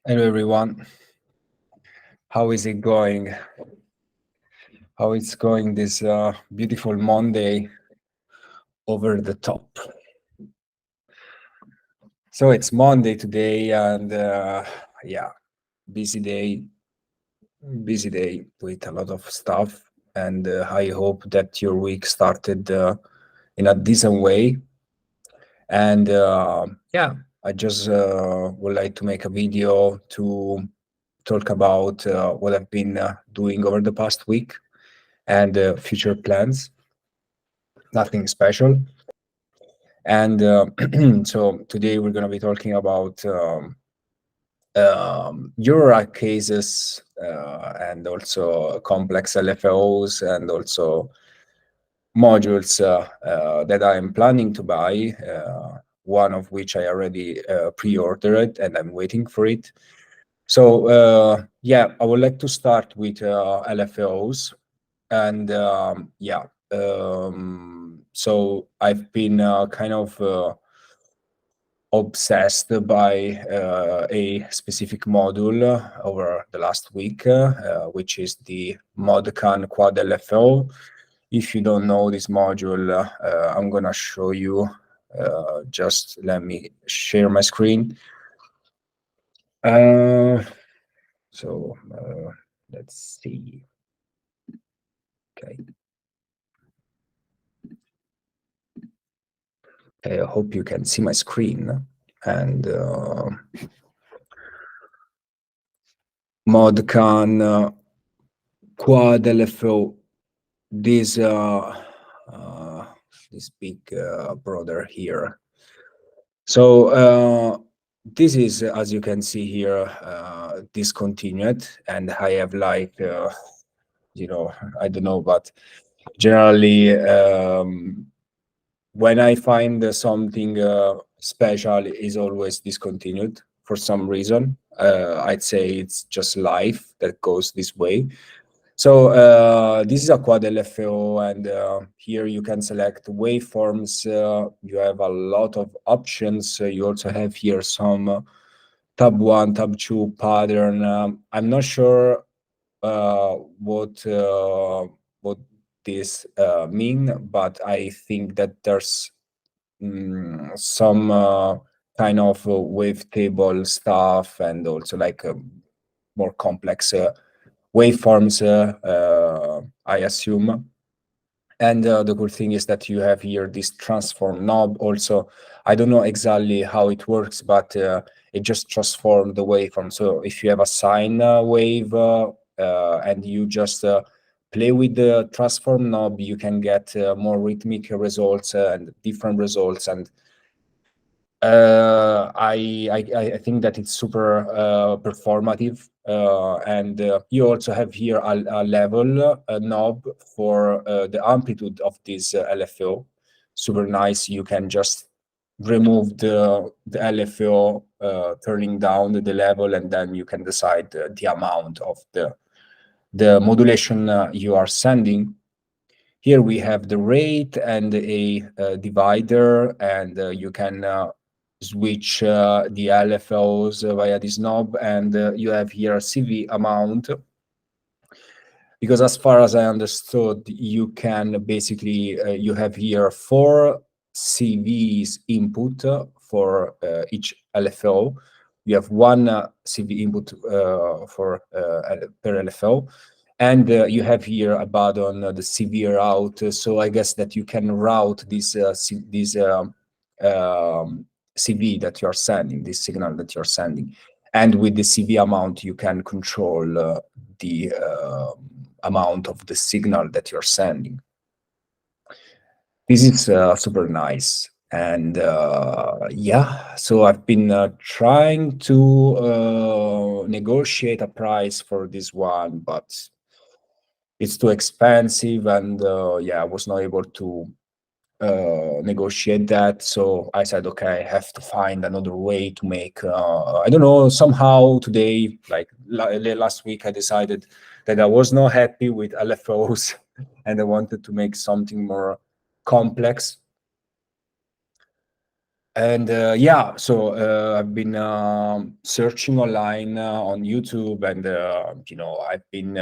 Hello everyone. How is it going? How it's going this beautiful Monday over the top? So it's Monday today, and yeah, busy day with a lot of stuff. And I hope that your week started in a decent way. And yeah, I just would like to make a video to talk about what I've been doing over the past week and future plans. Nothing special. And so today we're going to be talking about Eurorack cases and also complex LFOs and also modules that I'm planning to buy, one of which I already pre-ordered and I'm waiting for it. So yeah, I would like to start with LFOs. And yeah, so I've been kind of obsessed by a specific module over the last week, which is the Modcan Quad LFO. If you don't know this module, I'm gonna show you. Just let me share my screen. So let's see. Okay. I hope you can see my screen. And Modcan Quad LFO, this big brother here. So this is, as you can see here, discontinued, and I have like, I don't know, but generally, when I find something special, is always discontinued for some reason. I'd say it's just life that goes this way. So this is a Quad LFO, and here you can select waveforms. You have a lot of options. You also have here some tab 1, tab 2 pattern. I'm not sure what this mean, but I think that there's some kind of wavetable stuff and also like more complex waveforms, I assume. And the cool thing is that you have here this transform knob also. I don't know exactly how it works, but it just transforms the waveform. So if you have a sine wave and you just play with the transform knob, you can get more rhythmic results and different results. And I think that it's super performative. And you also have here a level knob for the amplitude of this LFO. Super nice. You can just remove the LFO, turning down the level, and then you can decide the amount of the modulation you are sending. Here we have the rate and a divider, and you can switch the LFOs via this knob, and you have here a CV amount. Because as far as I understood, you can basically, you have here 4 CVs input for each LFO. You have 1 CV input per LFO. And you have here a button, the CV route. So I guess that you can route this CV that you're sending, this signal that you're sending. And with the CV amount, you can control the amount of the signal that you're sending. This is super nice. And yeah, so I've been trying to negotiate a price for this one, but it's too expensive, and yeah, I was not able to negotiate that. So I said, okay, I have to find another way to make, I don't know, somehow today, like last week, I decided that I was not happy with LFOs and I wanted to make something more complex. And yeah, so I've been searching online on YouTube, and I've been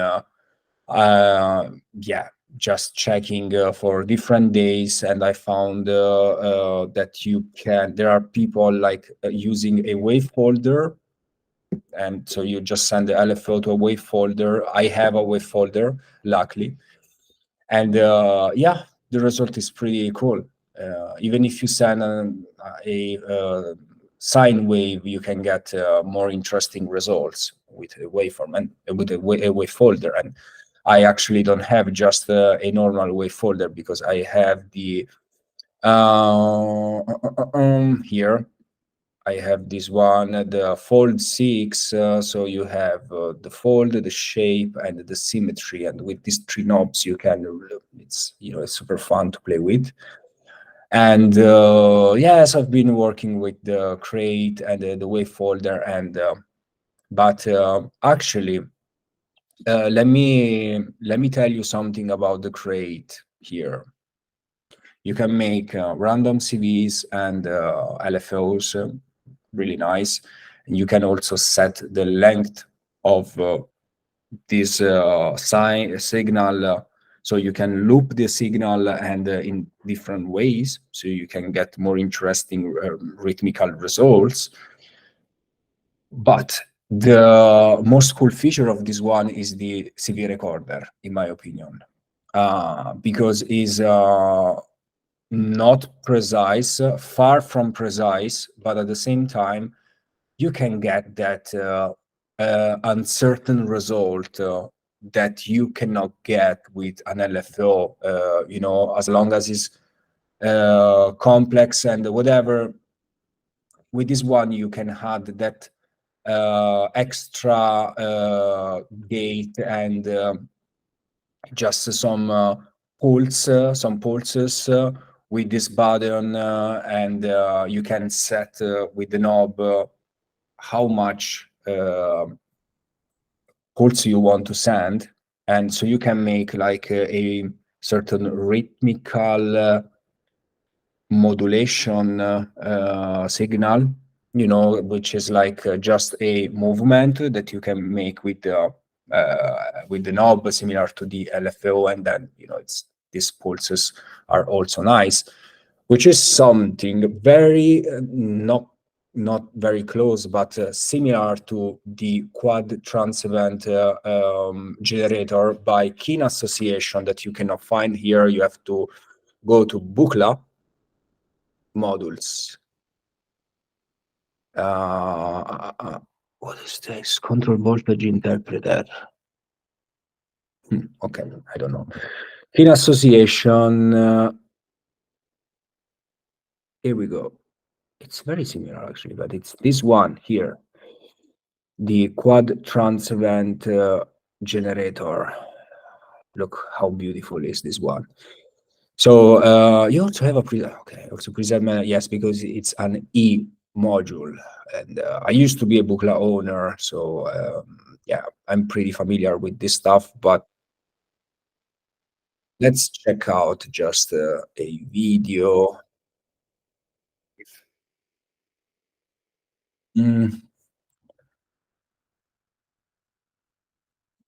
yeah, just checking for different days, and I found that there are people like using a wave folder, and so you just send the LFO to a wave folder. I have a wave folder, luckily, and yeah, the result is pretty cool. Even if you send a sine wave, you can get more interesting results with a waveform and with a wave folder. And I actually don't have just a normal wave folder, because I have the here I have this one, the fold 6. So you have the fold, the shape, and the symmetry. And with these three knobs, you can, it's super fun to play with. And yes, I've been working with the Krait and the wave folder, and but actually, let me tell you something about the Krait here. You can make random CVs and LFOs, really nice. And you can also set the length of this signal, so you can loop the signal and in different ways, so you can get more interesting rhythmical results. But the most cool feature of this one is the CV recorder, in my opinion, because is not precise, far from precise, but at the same time, you can get that uncertain result that you cannot get with an LFO, as long as it's complex and whatever. With this one, you can add that extra gate and just some pulses with this button, and you can set with the knob how much pulse you want to send, and so you can make like a certain rhythmical modulation signal, which is like just a movement that you can make with the knob, similar to the LFO, and then these pulses are also nice, which is something very not very close, but similar to the Quad Transevent generator by Keen Association that you cannot find here. You have to go to Buchla modules. What is this? Control voltage interpreter. Okay, I don't know. In association, here we go. It's very similar actually, but it's this one here, the Quad Transevent generator. Look how beautiful is this one. So you also have also preset, yes, because it's an E module, and I used to be a Buchla owner, so yeah, I'm pretty familiar with this stuff. But let's check out just a video.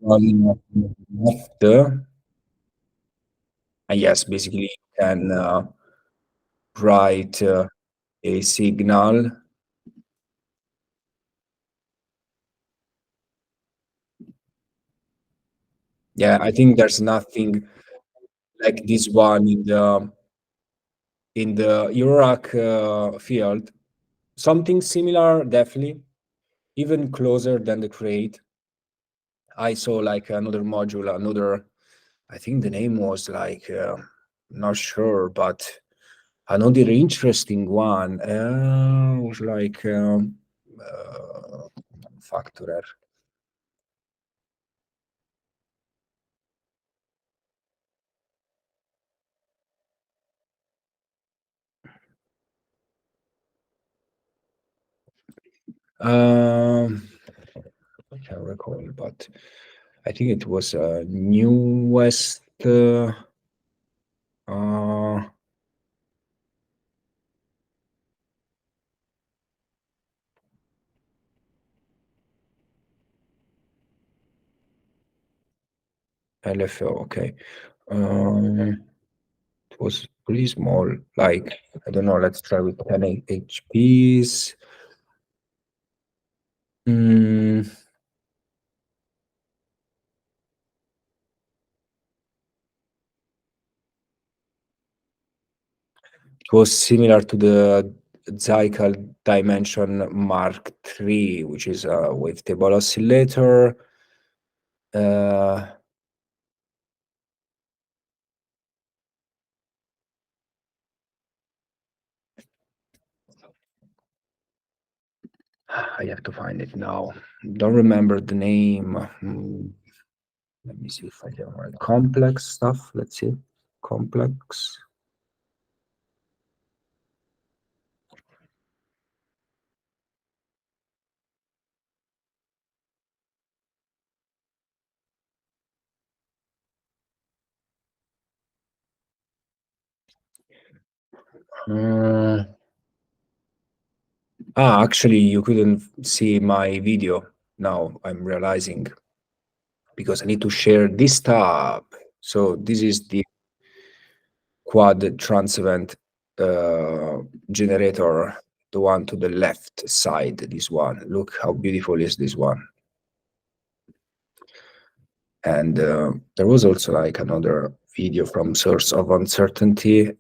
On left, yes, basically you can write a signal. Yeah, I think there's nothing like this one in the Eurorack field. Something similar, definitely, even closer than the Krait. I saw like another module, I think the name was like, not sure, but another interesting one was like factor. I can't recall, but I think it was newest. Uh, LFO, okay. It was pretty small, like, I don't know, let's try with 10 HPs. Mm, it was similar to the Zycle Dimension Mark III, which is a wavetable oscillator. I have to find it now. Don't remember the name. Let me see if I can write complex stuff. Let's see. Complex. Actually, you couldn't see my video. Now I'm realizing because I need to share this tab. So this is the quad Transevent generator, the one to the left side. This one. Look how beautiful is this one. And there was also like another video from Source of Uncertainty.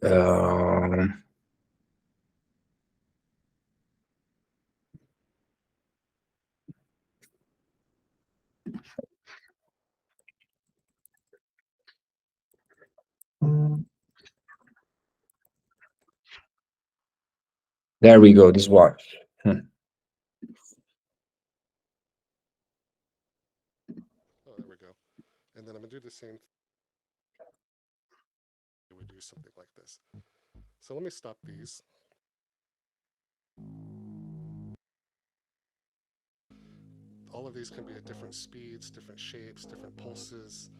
There we go, this one. Oh, there we go. And then I'm gonna do the same thing. It would do something like this. So let me stop these. All of these can be at different speeds, different shapes, different pulses,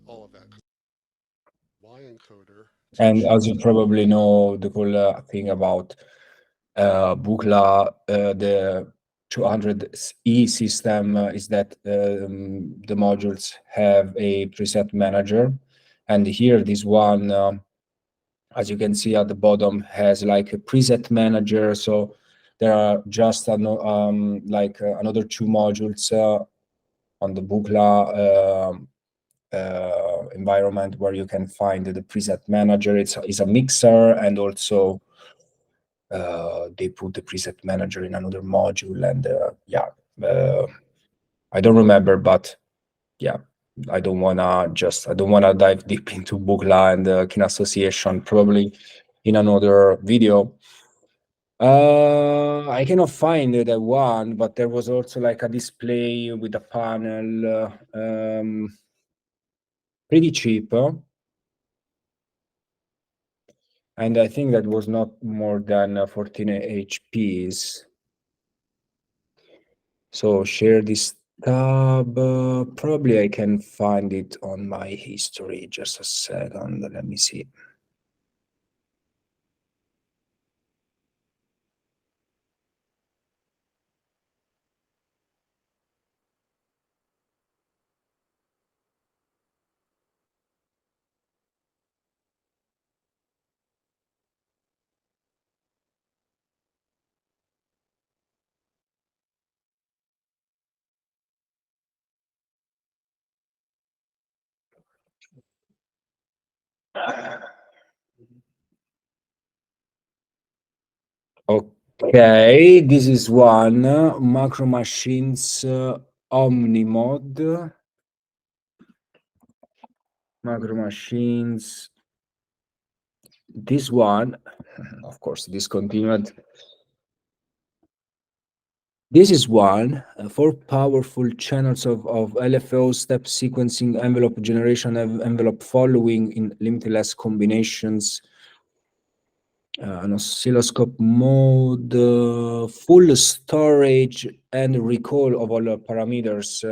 all of that. Y encoder. And as you probably know, the cool thing about Buchla, the 200E system is that the modules have a preset manager. And here, this one, as you can see at the bottom, has like a preset manager. So there are just another two modules on the Buchla environment where you can find the preset manager. It's a mixer, and also they put the preset manager in another module. And I don't remember, but yeah, I don't wanna dive deep into Buchla and the Kin association. Probably in another video. I cannot find that one, but there was also like a display with a panel, pretty cheap. And I think that was not more than 14 HPs. So share this tab. Probably I can find it on my history. Just a second. Let me see. Okay, this is one Macro Machines Omnimod. Macro Machines. This one, of course, discontinued. This is one, 4 powerful channels of LFO step sequencing, envelope generation, envelope following in limitless combinations, an oscilloscope mode, full storage and recall of all the parameters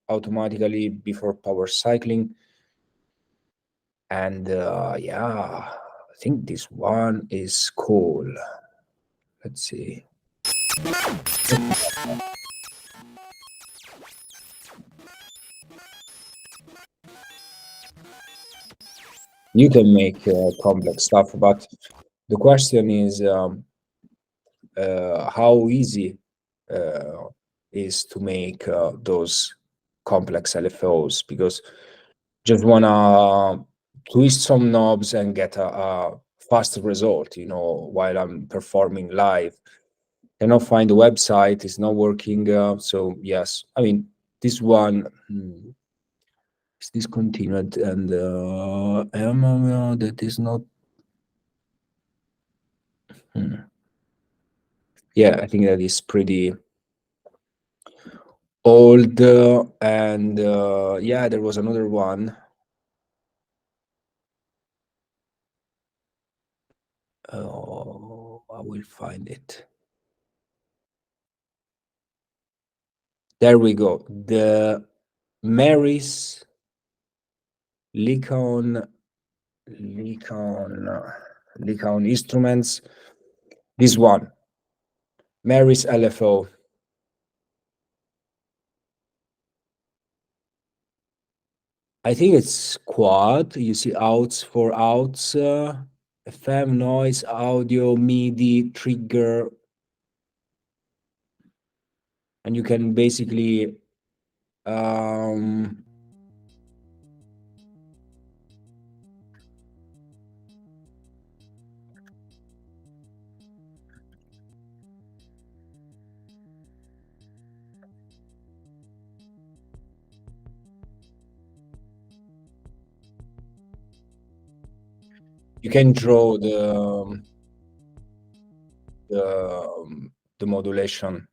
automatically before power cycling. And yeah, I think this one is cool. Let's see. You can make complex stuff, but the question is how easy is to make those complex LFOs, because just wanna twist some knobs and get a fast result, while I'm performing live. Cannot find the website, it's not working. So yes, I mean, this one is discontinued, and that is not. Yeah, I think that is pretty old. And yeah, there was another one. Oh, I will find it. There we go. The Mary's Likaon instruments. This one, Mary's LFO. I think it's quad. You see outs for outs, FM, noise, audio, MIDI, trigger, and you can basically you can draw the modulation.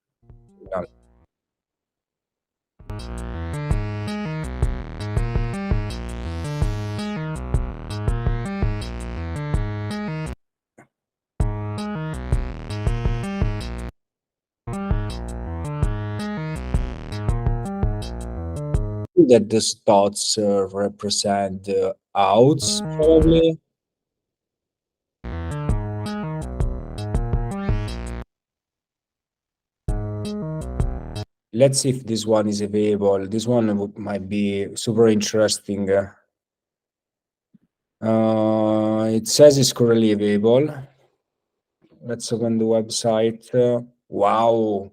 That the dots represent the outs, probably. Let's see if this one is available. This one might be super interesting. It says it's currently available. Let's open the website. Wow.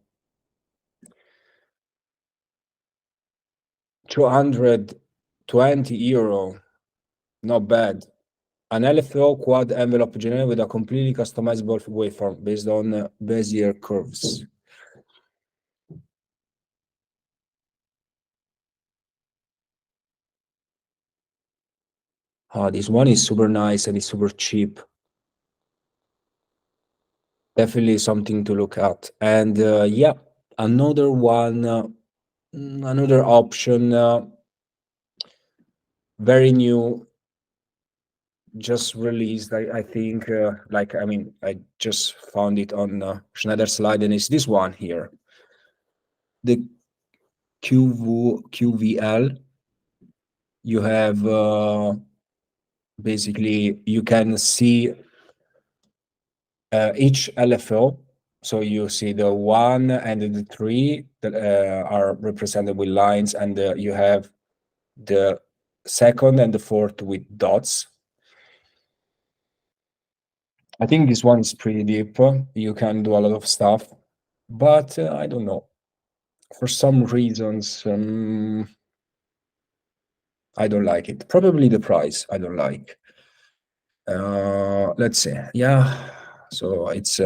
220 euro. Not bad. An LFO quad envelope generator with a completely customizable waveform based on Bezier curves. This one is super nice and it's super cheap. Definitely something to look at. And yeah, another one, another option, very new, just released. I think, I mean, I just found it on Schneiderslide, and it's this one here, the QVL. You have basically, you can see each LFO. So you see the 1 and the 3 that are represented with lines, and you have the 2nd and the 4th with dots. I think this one is pretty deep. You can do a lot of stuff, but I don't know. For some reasons, I don't like it. Probably the price I don't like. Let's see. Yeah, so it's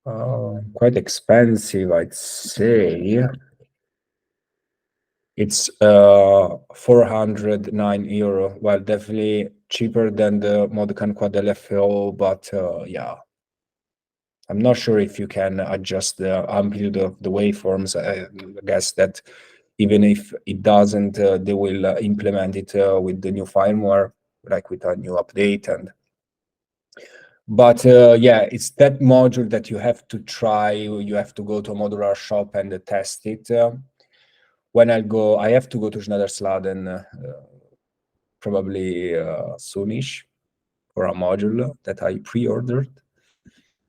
quite expensive, I'd say. It's 409 euro. Well, definitely cheaper than the Modcan Quad LFO, but yeah. I'm not sure if you can adjust the amplitude of the waveforms. I guess that even if it doesn't, they will implement it with the new firmware, like with a new update. But yeah, it's that module that you have to try. You have to go to a modular shop and test it. When I have to go to Schneidersladen probably soonish for a module that I pre-ordered.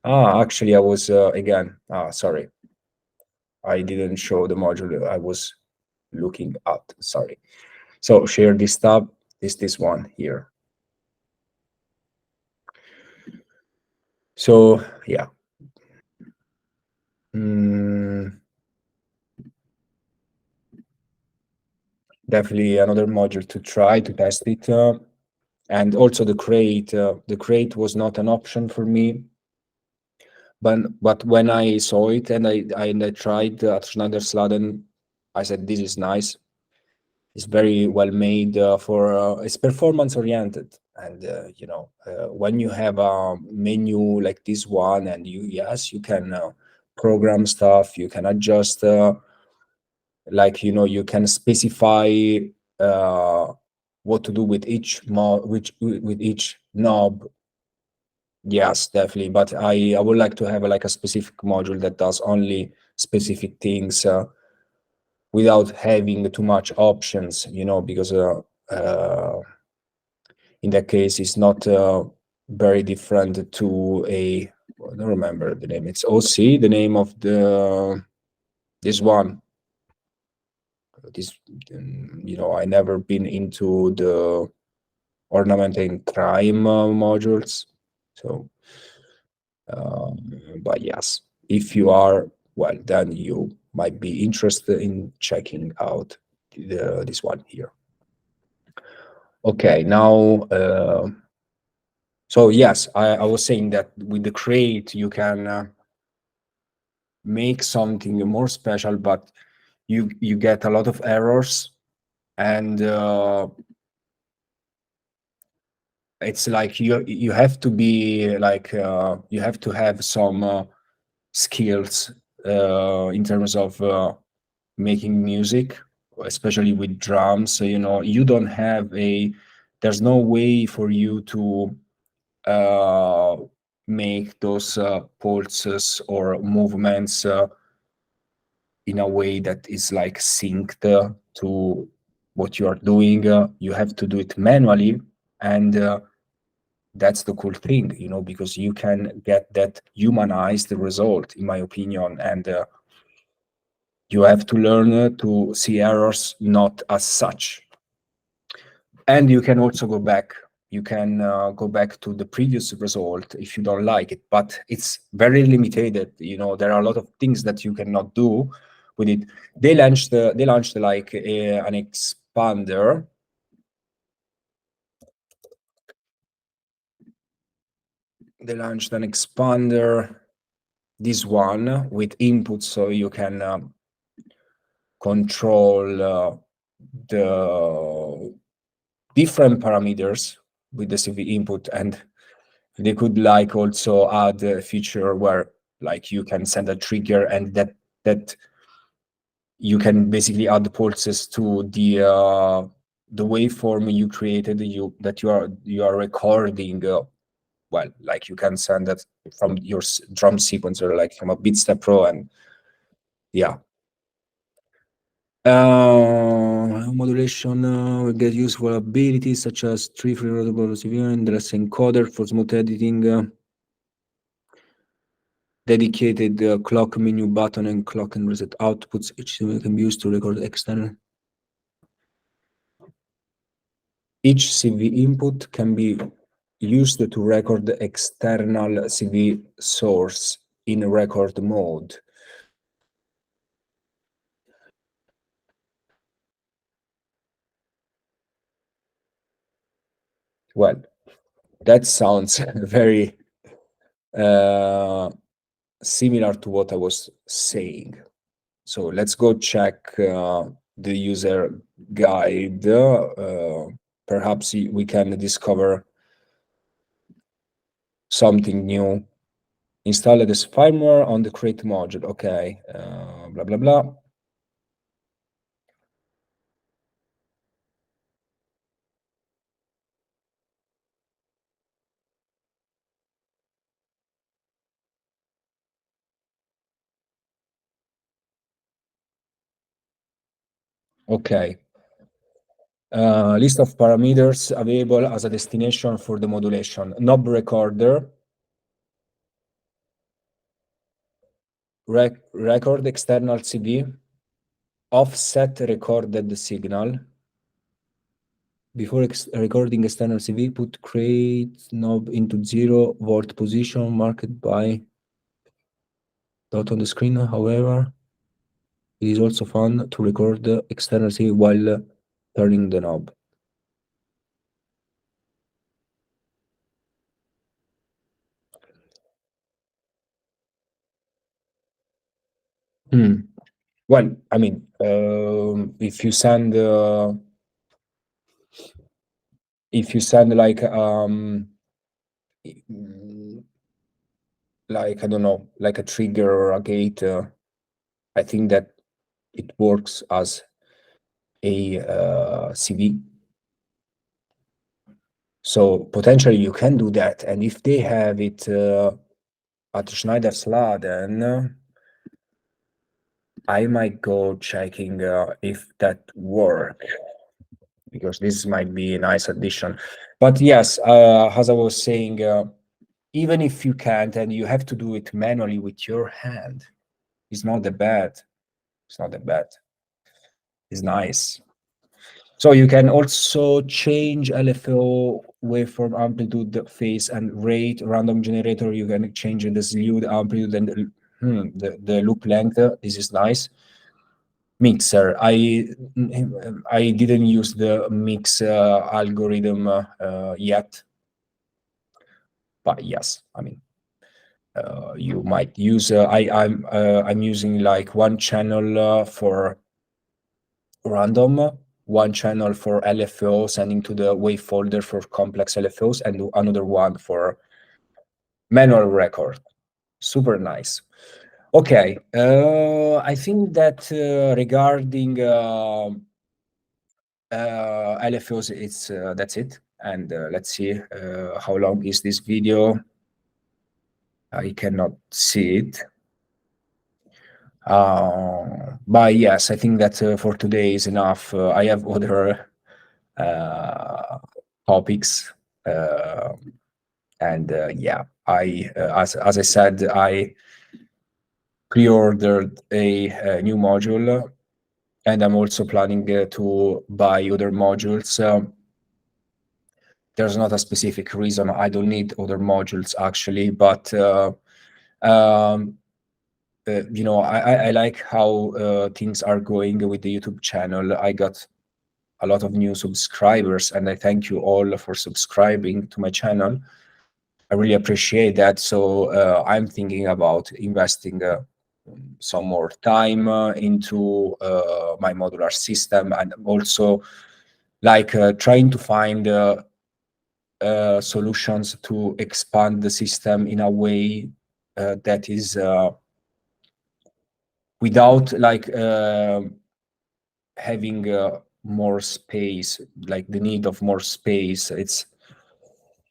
Actually, I was again. Sorry, I didn't show the module I was looking at. Sorry. So share this tab, this one here. So yeah. Definitely another module to try to test it. And also the Krait. The Krait was not an option for me. But when I saw it and I tried at Schneidersladen, I said, this is nice. It's very well made for it's performance oriented. And when you have a menu like this one, and you can program stuff, you can adjust like you can specify what to do with each with each knob. Yes, definitely. But I would like to have like a specific module that does only specific things without having too much options, because in that case it's not very different to I don't remember the name. It's OC, the name of this one. This, I never been into the ornament and crime modules. So, but yes, if you are, well, then you might be interested in checking out this one here. Okay, now, so yes, I was saying that with the Krait, you can make something more special, but you get a lot of errors, and it's like you have to be like you have to have some skills in terms of making music, especially with drums. So, you don't have there's no way for you to make those pulses or movements in a way that is like synced to what you are doing. You have to do it manually, and that's the cool thing, because you can get that humanized result, in my opinion, and you have to learn to see errors not as such. And you can also go back. You can go back to the previous result if you don't like it, but it's very limited. There are a lot of things that you cannot do with it. They launched like an expander. They launched an expander, this one with input, so you can control the different parameters with the CV input, and they could like also add a feature where like you can send a trigger, and that you can basically add pulses to the waveform you created, that you are recording. Well, like you can send that from your drum sequencer, like from a Beatstep Pro, and yeah. Modulation will get useful abilities such as tree free routable CV and dress encoder for smooth editing. Dedicated clock menu button and clock and reset outputs. Each CV can be used to record external. Each CV input can be used to record the external CV source in record mode. Well, that sounds very similar to what I was saying. So let's go check the user guide. Perhaps we can discover something new. Install this firmware on the Krait module. Okay, blah, blah, blah. Okay. List of parameters available as a destination for the modulation. Knob recorder. Record external CV. Offset recorded signal. before recording external CV, put Krait knob into 0 volt position marked by dot on the screen. However, it is also fun to record the external CV while turning the knob. Well, I mean, if you send like I don't know, like a trigger or a gate, I think that it works as a CV. So potentially you can do that, and if they have it at Schneidersladen, I might go checking if that works, because this might be a nice addition. But yes, as I was saying, even if you can't and you have to do it manually with your hand, it's not that bad. It's not that bad. It's nice. So you can also change LFO waveform amplitude, phase, and rate. Random generator, you can change the slew, the amplitude, and the loop length. This is nice. Mixer, I didn't use the mix algorithm yet, but yes, I mean, you might use. I'm using like one channel for random, one channel for LFO, sending to the wave folder for complex LFOs, and another one for manual record. Super nice. Okay, I think that regarding LFOs, it's that's it. And let's see how long is this video. I cannot see it. But yes, I think that for today is enough. I have other topics, and yeah, as I said, I pre-ordered a new module, and I'm also planning to buy other modules. There's not a specific reason I don't need other modules actually, but you know, I like how things are going with the YouTube channel. I got a lot of new subscribers, and I thank you all for subscribing to my channel. I really appreciate that. So I'm thinking about investing some more time into my modular system, and also like trying to find solutions to expand the system in a way that is without like having more space, like the need of more space. It's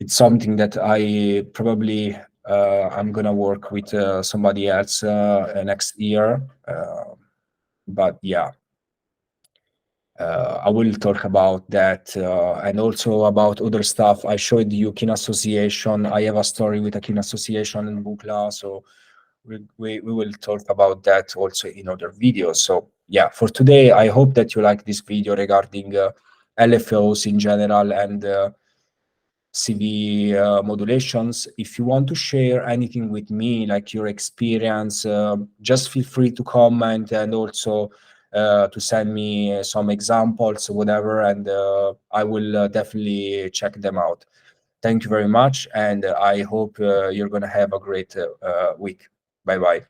something that I probably I'm gonna work with somebody else next year. But yeah, I will talk about that and also about other stuff. I showed you Kin Association. I have a story with a Kin Association in Bukla, so we will talk about that also in other videos. So yeah, for today, I hope that you like this video regarding LFOs in general and CV modulations. If you want to share anything with me, like your experience, just feel free to comment, and also to send me some examples, whatever, and I will definitely check them out. Thank you very much, and I hope you're going to have a great week. Bye-bye.